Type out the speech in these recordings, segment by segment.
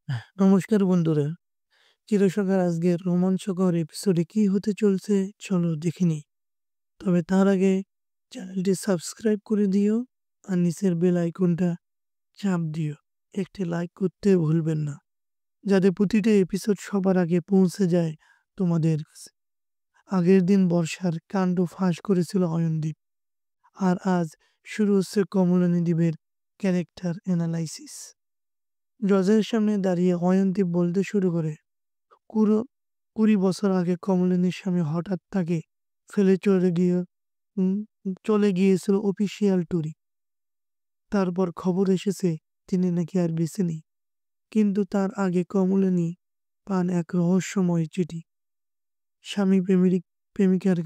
নমস্কার বন্ধুরা। চিরসখার আজকের রোমাঞ্চকর এপিসোডে কি হতে চলছে চলো দেখে নিই। তবে তার আগে চ্যানেলটি সাবস্ক্রাইব করে দিও আর নিচের বেল আইকনটা চাপ দিও। একটি লাইক করতে ভুলবেন না, যাতে প্রতিটা এপিসোড সবার আগে পৌঁছে যায় তোমাদের কাছে। আগের দিন বর্ষার কাণ্ড ফাঁস করেছিল অয়নদীপ, আর আজ শুরু হচ্ছে কমলানী দ্বীপের ক্যারেক্টার অ্যানালাইসিস। জজের সামনে দাঁড়িয়ে অয়নদীপ বলতে শুরু করে, কুড়ো 20 বছর আগে কমলিনীর স্বামী হঠাৎ তাকে ফেলে উম, চলে গিয়েছিল অফিসিয়াল ট্যুরে। তারপর খবর এসেছে তিনি নাকি আর বেঁচে নেই। কিন্তু তার আগে কমলিনী পান এক রহস্যময় চিঠি স্বামী প্রেমিকার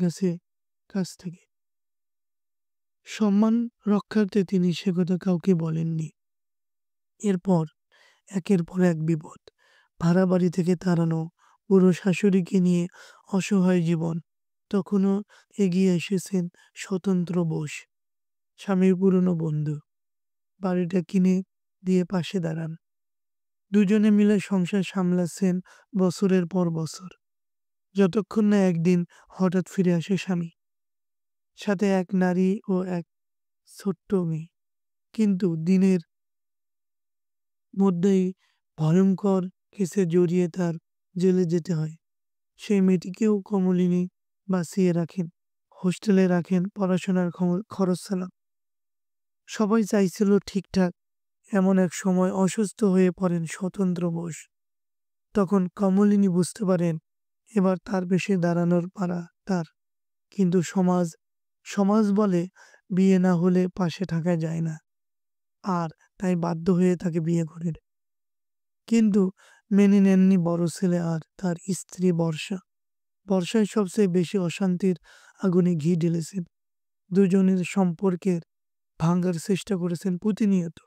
কাছ থেকে। সম্মান রক্ষার্থে তিনি সে কথা কাউকে বলেননি। এরপর একের পর এক বিপদ, ভাড়া বাড়ি থেকে তাড়ানো, পুরো শাশুড়িকে নিয়ে অসহায় জীবন। তখনও এগিয়ে এসেছেন স্বতন্ত্র বোস, স্বামীর পুরনো বন্ধু। বাড়িটা কিনে দিয়ে পাশে দাঁড়ান। দুজনে মিলে সংসার সামলাচ্ছেন বছরের পর বছর, যতক্ষণ না একদিন হঠাৎ ফিরে আসে স্বামী, সাথে এক নারী ও এক ছোট্ট মেয়ে। কিন্তু দিনের মধ্যেই ভয়ঙ্কর কেসে জড়িয়ে তার জেলে যেতে হয়। সেই মেয়েটিকেও কমলিনী বাঁচিয়ে রাখেন, হোস্টেলে রাখেন, পড়াশোনার খরচ চালান। সবাই চাইছিল ঠিকঠাক। এমন এক সময় অসুস্থ হয়ে পড়েন স্বতন্ত্র বোস। তখন কমলিনী বুঝতে পারেন এবার তার বেশি দাঁড়ানোর পালা তার। কিন্তু সমাজ সমাজ বলে বিয়ে না হলে পাশে থাকা যায় না, আর তাই বাধ্য হয়ে তাকে বিয়ে করেন। কিন্তু মেনে নেননি বড় ছেলে আর তার স্ত্রী বর্ষা। বর্ষায় সবচেয়ে বেশি অশান্তির আগুনে ঘি ঢেলেছেন। দুজনের সম্পর্কের ভাঙার চেষ্টা করেছেন প্রতিনিয়ত।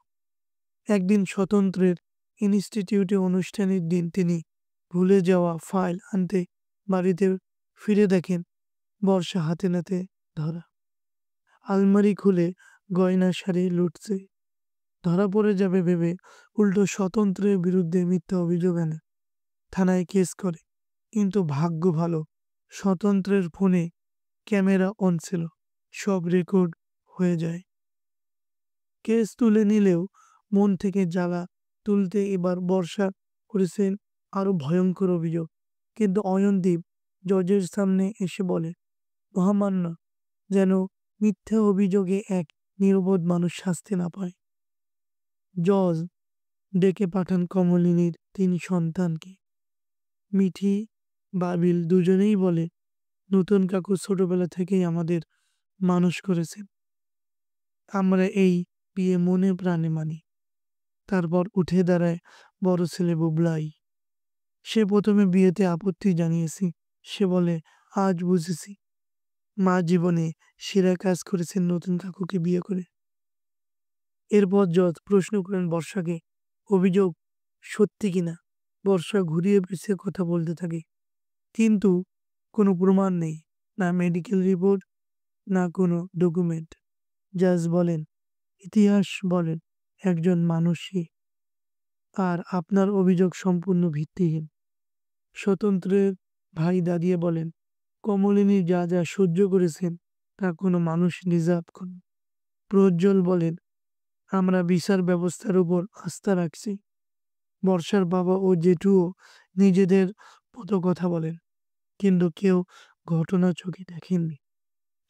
একদিন স্বতন্ত্রের ইনস্টিটিউটে অনুষ্ঠানের দিন তিনি ভুলে যাওয়া ফাইল আনতে বাড়িতে ফিরে দেখেন বর্ষা হাতে নাতে ধরা। আলমারি খুলে গয়না শাড়ি লুটছে। ধরা পড়ে যাবে ভেবে উল্টো স্বতন্ত্রের বিরুদ্ধে মিথ্যা অভিযোগ আনে, থানায় কেস করে। কিন্তু ভাগ্য ভালো, স্বতন্ত্রের ফোনে ক্যামেরা অন ছিল, সব রেকর্ড হয়ে যায়। কেস তুলে নিলেও মন থেকে জ্বালা তুলতে এবার বর্ষা করেছেন আরো ভয়ঙ্কর অভিযোগ। কিন্তু অয়নদীপ জজের সামনে এসে বলে, মহামান্য, যেন মিথ্যা অভিযোগে এক নিরবোধ মানুষ শাস্তি না পায়। জজ ডেকে পাঠান কমলিনীর 3 সন্তানকে। মিঠি, বাবিল দুজনেই বলে, নতুন কাকু ছোটবেলা থেকেই আমাদের মানুষ করেছেন। আমরা এই বিয়ে মনে প্রাণে মানি। তারপর উঠে দাঁড়ায় বড় ছেলে বুবলাই। সে প্রথমে বিয়েতে আপত্তি জানিয়েছি। সে বলে, আজ বুঝেছি মা জীবনে সেরা কাজ করেছেন নতুন কাকুকে বিয়ে করে। এরপর জজ প্রশ্ন করেন বর্ষাকে, অভিযোগ সত্যি কিনা। বর্ষা ঘুরিয়ে পেঁচিয়ে কথা বলতে থাকে, কিন্তু কোনো প্রমাণ নেই, না মেডিকেল রিপোর্ট, না কোনো ডকুমেন্ট। জাজ বলেন, ইতিহাস বলেন একজন মানুষই, আর আপনার অভিযোগ সম্পূর্ণ ভিত্তিহীন। স্বতন্ত্রের ভাই দাঁড়িয়ে বলেন, কমলিনী যা যা সহ্য করেছেন তা কোনো মানুষ ডিজার্ভ করেন। প্রজ্জ্বল বলেন, আমরা বিচার ব্যবস্থার উপর আস্থা রাখছি। বর্ষার বাবা ও জেঠুও নিজেদের মতো কথা বলেন, কিন্তু কেউ ঘটনা চোখে দেখেননি।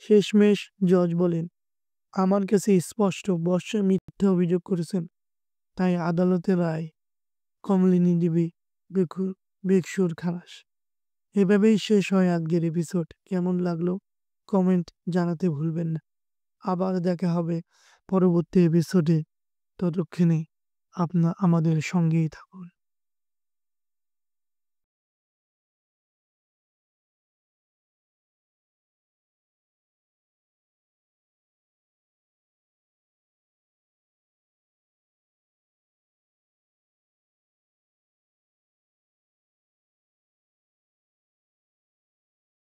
শেষমেশ জজ বলেন, আমার কাছে স্পষ্ট বর্ষা মিথ্যা অভিযোগ করেছেন, তাই আদালতের রায় কমলিনী দেবী বেকসুর খালাস। এভাবেই শেষ হয় আজকের এপিসোড। কেমন লাগলো কমেন্ট জানাতে ভুলবেন না। আবার দেখা হবে পরবর্তী এপিসোডে। ততক্ষণে আমাদের সঙ্গেই থাকুন।